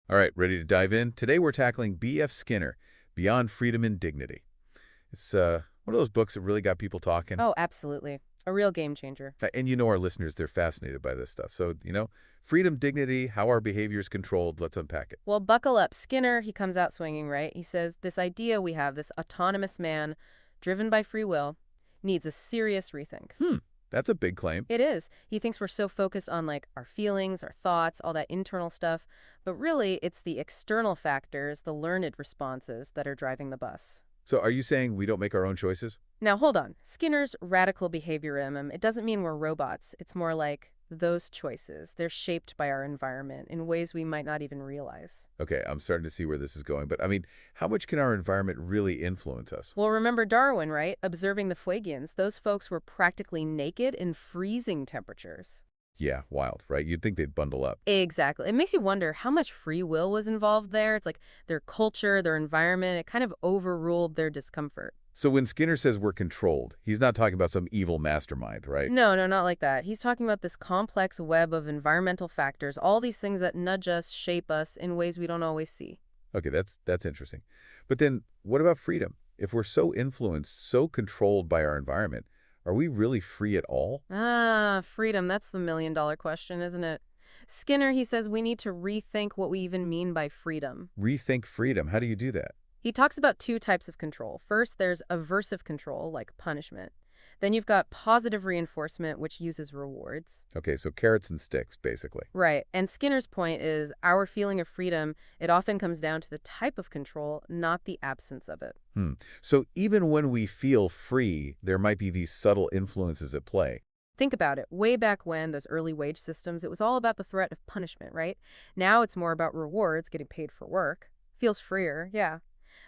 All right, ready to dive in? Today we're tackling B.F. Skinner, Beyond Freedom and Dignity. It's one of those books that really got people talking. Oh, absolutely. A real game changer. And you know our listeners, they're fascinated by this stuff. So, freedom, dignity, how our behavior is controlled, let's unpack it. Well, buckle up. Skinner, he comes out swinging, right? He says this idea we have, this autonomous man driven by free will, needs a serious rethink. That's a big claim. It is. He thinks we're so focused on like our feelings, our thoughts, all that internal stuff, but really it's the external factors, the learned responses that are driving the bus. So are you saying we don't make our own choices? Now, hold on. Skinner's radical behaviorism, it doesn't mean we're robots. It's more like those choices. They're shaped by our environment in ways we might not even realize. Okay, I'm starting to see where this is going. But, how much can our environment really influence us? Well, remember Darwin, right? Observing the Fuegians. Those folks were practically naked in freezing temperatures. Yeah, wild, right? You'd think they'd bundle up. Exactly. It makes you wonder how much free will was involved there. It's like their culture, their environment, it kind of overruled their discomfort. So when Skinner says we're controlled, he's not talking about some evil mastermind, right? No, no, not like that. He's talking about this complex web of environmental factors, all these things that nudge us, shape us in ways we don't always see. Okay, that's interesting. But then what about freedom? If we're so influenced, so controlled by our environment, are we really free at all? Ah, freedom, that's the million-dollar question, isn't it? Skinner, he says we need to rethink what we even mean by freedom. Rethink freedom. How do you do that? He talks about two types of control. First, there's aversive control, like punishment. Then you've got positive reinforcement, which uses rewards. Okay, so carrots and sticks, basically. Right. And Skinner's point is our feeling of freedom, it often comes down to the type of control, not the absence of it. So even when we feel free, there might be these subtle influences at play. Think about it. Way back when, those early wage systems, it was all about the threat of punishment, right? Now it's more about rewards, getting paid for work. Feels freer, yeah.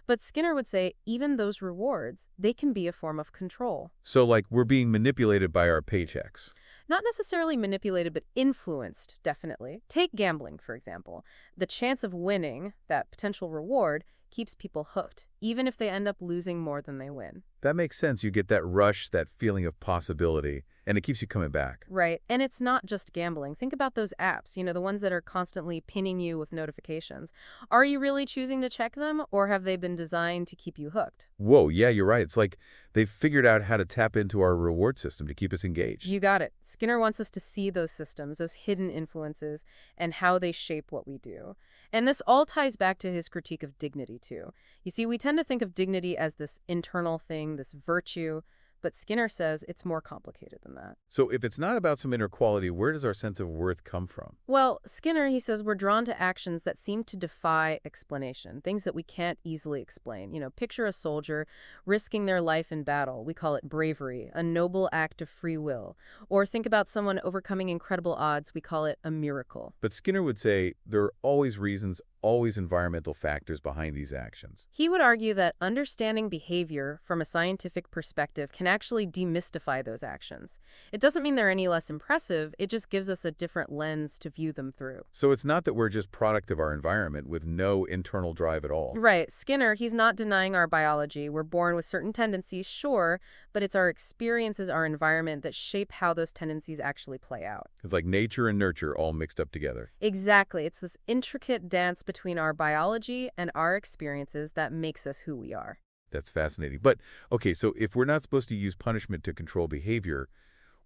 But Skinner would say even those rewards, they can be a form of control. So like we're being manipulated by our paychecks. Not necessarily manipulated, but influenced, definitely. Take gambling, for example. The chance of winning, that potential reward, keeps people hooked, even if they end up losing more than they win. That makes sense. You get that rush, that feeling of possibility, and it keeps you coming back. Right. And it's not just gambling. Think about those apps, the ones that are constantly pinning you with notifications. Are you really choosing to check them, or have they been designed to keep you hooked? Whoa, yeah, you're right. It's like they've figured out how to tap into our reward system to keep us engaged. You got it. Skinner wants us to see those systems, those hidden influences, and how they shape what we do. And this all ties back to his critique of dignity, too. You see, we tend to think of dignity as this internal thing, this virtue, but Skinner says it's more complicated than that. So if it's not about some inner quality, where does our sense of worth come from? Well, Skinner, he says we're drawn to actions that seem to defy explanation, things that we can't easily explain. Picture a soldier risking their life in battle. We call it bravery, a noble act of free will. Or think about someone overcoming incredible odds. We call it a miracle. But Skinner would say there are always reasons, always environmental factors behind these actions. He would argue that understanding behavior from a scientific perspective can actually demystify those actions. It doesn't mean they're any less impressive, it just gives us a different lens to view them through. So it's not that we're just product of our environment with no internal drive at all. Right. Skinner, he's not denying our biology. We're born with certain tendencies, sure, but it's our experiences, our environment that shape how those tendencies actually play out. It's like nature and nurture all mixed up together. Exactly. It's this intricate dance between our biology and our experiences that makes us who we are. That's fascinating. But, okay, so if we're not supposed to use punishment to control behavior,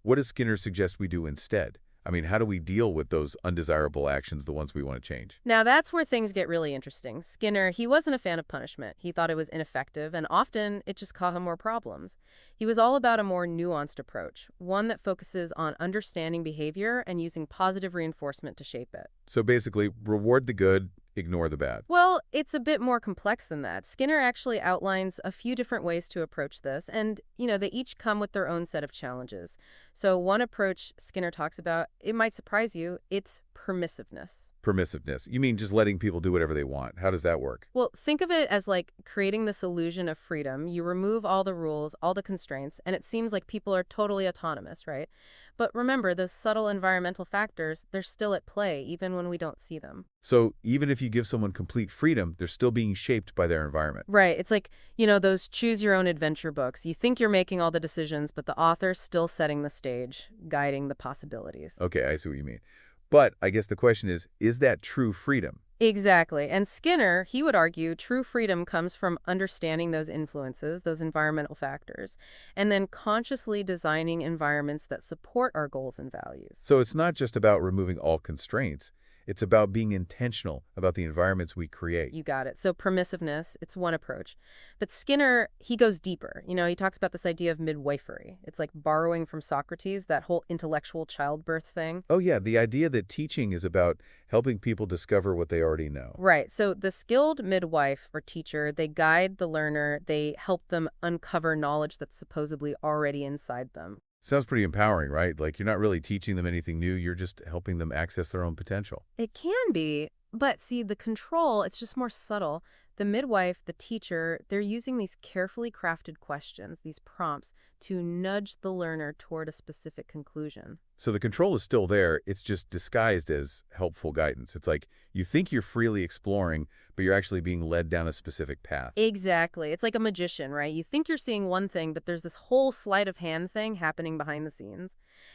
what does Skinner suggest we do instead? How do we deal with those undesirable actions, the ones we want to change? Now, that's where things get really interesting. Skinner, he wasn't a fan of punishment. He thought it was ineffective, and often it just caused him more problems. He was all about a more nuanced approach, one that focuses on understanding behavior and using positive reinforcement to shape it. So basically, reward the good, ignore the bad. Well, it's a bit more complex than that. Skinner actually outlines a few different ways to approach this, and, they each come with their own set of challenges. So one approach Skinner talks about, it might surprise you, it's permissiveness. Permissiveness. You mean just letting people do whatever they want. How does that work? Well, think of it as like creating this illusion of freedom. You remove all the rules, all the constraints, and it seems like people are totally autonomous, right? But remember, those subtle environmental factors, they're still at play, even when we don't see them. So even if you give someone complete freedom, they're still being shaped by their environment. Right. It's like, those choose your own adventure books. You think you're making all the decisions, but the author's still setting the stage, guiding the possibilities. Okay, I see what you mean. But I guess the question is that true freedom? Exactly. And Skinner, he would argue true freedom comes from understanding those influences, those environmental factors, and then consciously designing environments that support our goals and values. So it's not just about removing all constraints. It's about being intentional about the environments we create. You got it. So permissiveness, it's one approach. But Skinner, he goes deeper. He talks about this idea of midwifery. It's like borrowing from Socrates, that whole intellectual childbirth thing. Oh, yeah, the idea that teaching is about helping people discover what they already know. Right. So the skilled midwife or teacher, they guide the learner, they help them uncover knowledge that's supposedly already inside them. Sounds pretty empowering, right? Like you're not really teaching them anything new, you're just helping them access their own potential. It can be, but see, the control, it's just more subtle. The midwife, the teacher, they're using these carefully crafted questions, these prompts, to nudge the learner toward a specific conclusion. So the control is still there, it's just disguised as helpful guidance. It's like you think you're freely exploring, but you're actually being led down a specific path. Exactly. It's like a magician, right? You think you're seeing one thing, but there's this whole sleight of hand thing happening behind the scenes.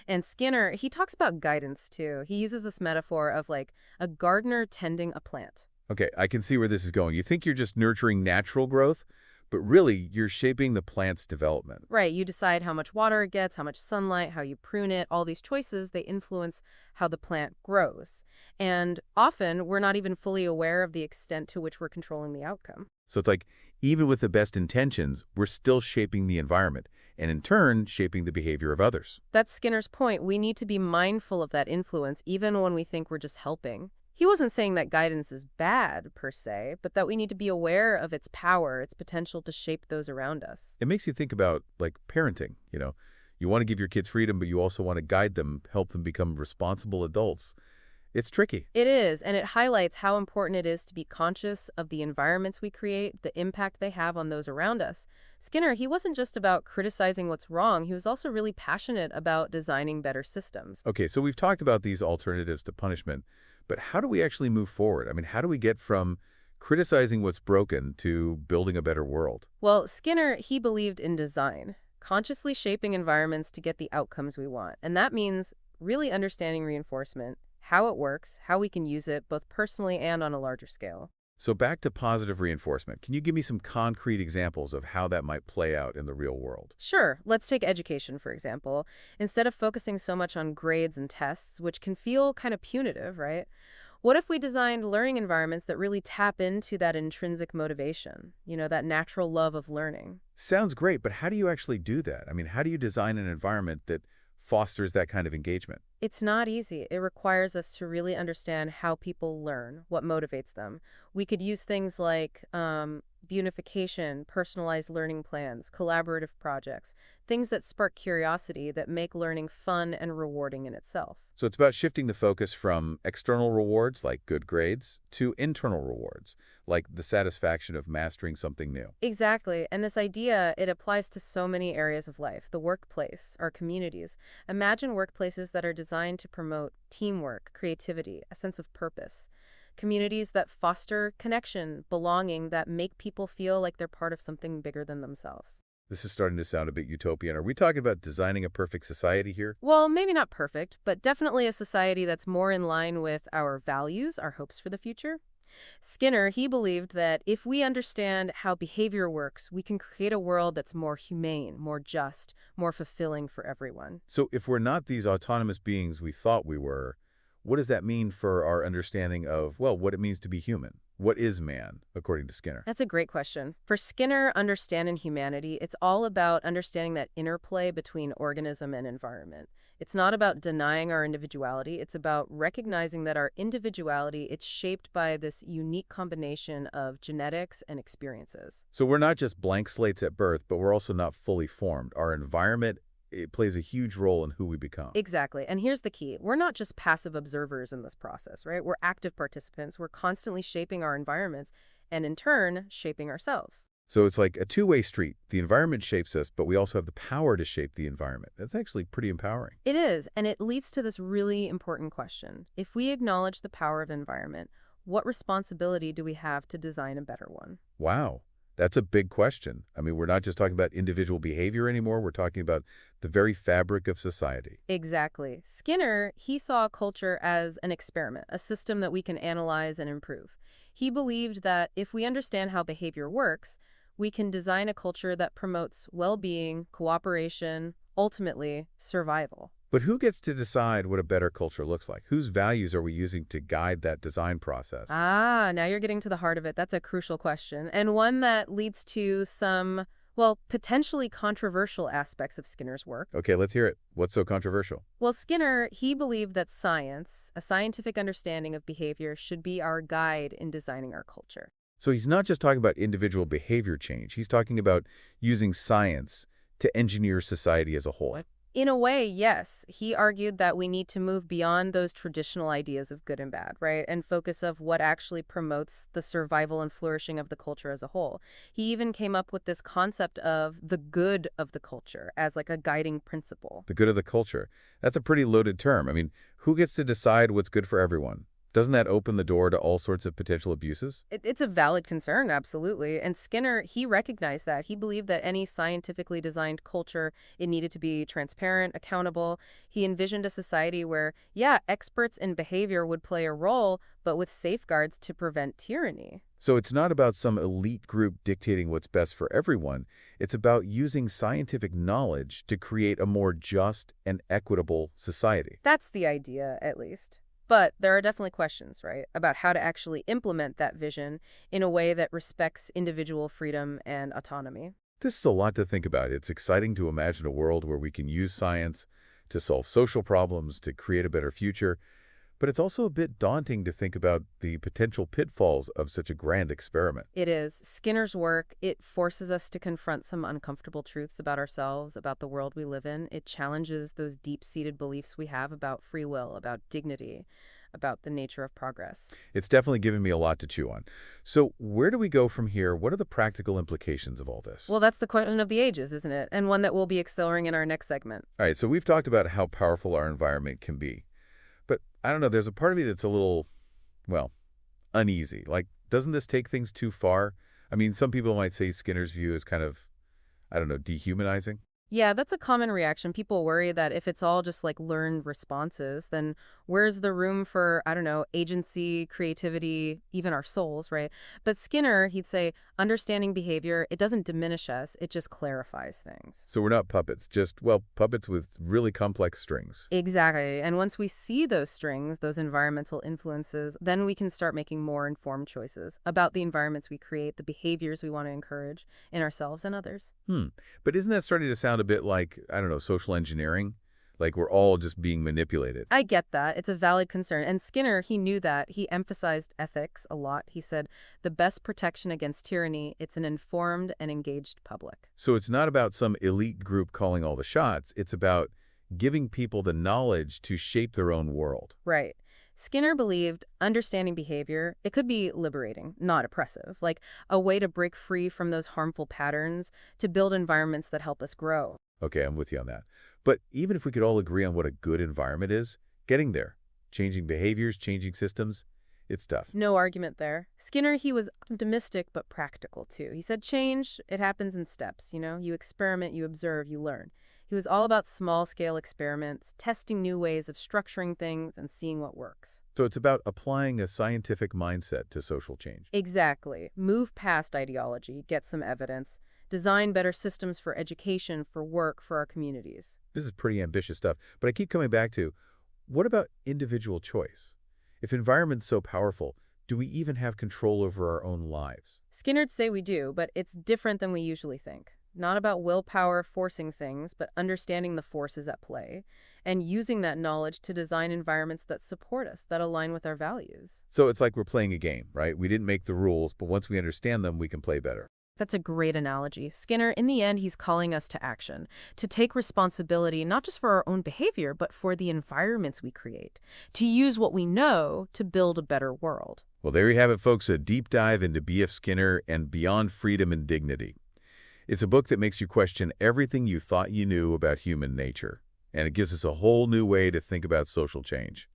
And Skinner, he talks about guidance too. He uses this metaphor of like a gardener tending a plant. Okay, I can see where this is going. You think you're just nurturing natural growth, but really you're shaping the plant's development. Right, you decide how much water it gets, how much sunlight, how you prune it. All these choices, they influence how the plant grows. And often, we're not even fully aware of the extent to which we're controlling the outcome. So it's like even with the best intentions, we're still shaping the environment and in turn shaping the behavior of others. That's Skinner's point. We need to be mindful of that influence even when we think we're just helping. He wasn't saying that guidance is bad, per se, but that we need to be aware of its power, its potential to shape those around us. It makes you think about like parenting, you know. You want to give your kids freedom, but you also want to guide them, help them become responsible adults. It's tricky. It is, and it highlights how important it is to be conscious of the environments we create, the impact they have on those around us. Skinner, he wasn't just about criticizing what's wrong, he was also really passionate about designing better systems. Okay, so we've talked about these alternatives to punishment, but how do we actually move forward? I mean, how do we get from criticizing what's broken to building a better world? Well, Skinner, he believed in design, consciously shaping environments to get the outcomes we want. And that means really understanding reinforcement, how it works, how we can use it, both personally and on a larger scale. So back to positive reinforcement. Can you give me some concrete examples of how that might play out in the real world? Sure, let's take education, for example. Instead of focusing so much on grades and tests, which can feel kind of punitive, right? What if we designed learning environments that really tap into that intrinsic motivation, that natural love of learning? Sounds great, but how do you actually do that? I mean, how do you design an environment that fosters that kind of engagement? It's not easy. It requires us to really understand how people learn, what motivates them. We could use things like unification, personalized learning plans, collaborative projects, things that spark curiosity, that make learning fun and rewarding in itself. So it's about shifting the focus from external rewards, like good grades, to internal rewards, like the satisfaction of mastering something new. Exactly. And this idea, it applies to so many areas of life, the workplace, our communities. Imagine workplaces that are designed to promote teamwork, creativity, a sense of purpose. Communities that foster connection, belonging, that make people feel like they're part of something bigger than themselves. This is starting to sound a bit utopian. Are we talking about designing a perfect society here? Well, maybe not perfect, but definitely a society that's more in line with our values, our hopes for the future. Skinner, he believed that if we understand how behavior works, we can create a world that's more humane, more just, more fulfilling for everyone. So if we're not these autonomous beings we thought we were, what does that mean for our understanding of, well, what it means to be human? What is man, according to Skinner? That's a great question. For Skinner, understanding humanity, it's all about understanding that interplay between organism and environment. It's not about denying our individuality. It's about recognizing that our individuality, it's shaped by this unique combination of genetics and experiences. So we're not just blank slates at birth, but we're also not fully formed. Our environment, it plays a huge role in who we become. Exactly. And here's the key. We're not just passive observers in this process, right? We're active participants. We're constantly shaping our environments and, in turn, shaping ourselves. So it's like a two-way street. The environment shapes us, but we also have the power to shape the environment. That's actually pretty empowering. It is, and it leads to this really important question. If we acknowledge the power of environment, what responsibility do we have to design a better one? Wow. That's a big question. I mean, we're not just talking about individual behavior anymore. We're talking about the very fabric of society. Exactly. Skinner, he saw culture as an experiment, a system that we can analyze and improve. He believed that if we understand how behavior works, we can design a culture that promotes well-being, cooperation, ultimately, survival. But who gets to decide what a better culture looks like? Whose values are we using to guide that design process? Ah, now you're getting to the heart of it. That's a crucial question, and one that leads to some, well, potentially controversial aspects of Skinner's work. Okay, let's hear it. What's so controversial? Well, Skinner, he believed that science, a scientific understanding of behavior, should be our guide in designing our culture. So he's not just talking about individual behavior change. He's talking about using science to engineer society as a whole. What? In a way, yes. He argued that we need to move beyond those traditional ideas of good and bad, right? And focus of what actually promotes the survival and flourishing of the culture as a whole. He even came up with this concept of the good of the culture as like a guiding principle. The good of the culture. That's a pretty loaded term. I mean, who gets to decide what's good for everyone? Doesn't that open the door to all sorts of potential abuses? It's a valid concern, absolutely. And Skinner, he recognized that. He believed that any scientifically designed culture, it needed to be transparent, accountable. He envisioned a society where, yeah, experts in behavior would play a role, but with safeguards to prevent tyranny. So it's not about some elite group dictating what's best for everyone. It's about using scientific knowledge to create a more just and equitable society. That's the idea, at least. But there are definitely questions, right, about how to actually implement that vision in a way that respects individual freedom and autonomy. This is a lot to think about. It's exciting to imagine a world where we can use science to solve social problems, to create a better future, but it's also a bit daunting to think about the potential pitfalls of such a grand experiment. It is. Skinner's work, it forces us to confront some uncomfortable truths about ourselves, about the world we live in. It challenges those deep-seated beliefs we have about free will, about dignity, about the nature of progress. It's definitely given me a lot to chew on. So where do we go from here? What are the practical implications of all this? Well, that's the question of the ages, isn't it? And one that we'll be exploring in our next segment. All right, so we've talked about how powerful our environment can be. But I don't know, there's a part of me that's a little, well, uneasy. Like, doesn't this take things too far? I mean, some people might say Skinner's view is kind of, I don't know, dehumanizing. Yeah, that's a common reaction. People worry that if it's all just like learned responses, then where's the room for, I don't know, agency, creativity, even our souls, right? But Skinner, he'd say, understanding behavior, it doesn't diminish us, it just clarifies things. So we're not puppets, just, well, puppets with really complex strings. Exactly. And once we see those strings, those environmental influences, then we can start making more informed choices about the environments we create, the behaviors we want to encourage in ourselves and others. But isn't that starting to sound a bit like, I don't know, social engineering? Like we're all just being manipulated. I get that. It's a valid concern. And Skinner, he knew that. He emphasized ethics a lot. He said, the best protection against tyranny, it's an informed and engaged public. So it's not about some elite group calling all the shots. It's about giving people the knowledge to shape their own world. Right. Skinner believed understanding behavior, it could be liberating, not oppressive, like a way to break free from those harmful patterns to build environments that help us grow. Okay, I'm with you on that. But even if we could all agree on what a good environment is, getting there, changing behaviors, changing systems, it's tough. No argument there. Skinner, he was optimistic but practical too. He said change, it happens in steps, you know? You experiment, you observe, you learn. He was all about small-scale experiments, testing new ways of structuring things and seeing what works. So it's about applying a scientific mindset to social change. Exactly. Move past ideology, get some evidence, design better systems for education, for work, for our communities. This is pretty ambitious stuff, but I keep coming back to, what about individual choice? If environment's so powerful, do we even have control over our own lives? Skinner'd say we do, but it's different than we usually think. Not about willpower forcing things, but understanding the forces at play and using that knowledge to design environments that support us, that align with our values. So it's like we're playing a game, right? We didn't make the rules, but once we understand them, we can play better. That's a great analogy. Skinner, in the end, he's calling us to action, to take responsibility not just for our own behavior, but for the environments we create, to use what we know to build a better world. Well, there you have it, folks, a deep dive into B.F. Skinner and Beyond Freedom and Dignity. It's a book that makes you question everything you thought you knew about human nature, and it gives us a whole new way to think about social change.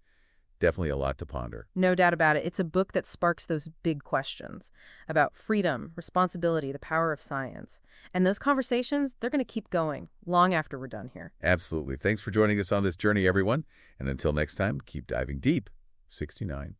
Definitely a lot to ponder. No doubt about it. It's a book that sparks those big questions about freedom, responsibility, the power of science. And those conversations, they're going to keep going long after we're done here. Absolutely. Thanks for joining us on this journey, everyone. And until next time, keep diving deep. 69.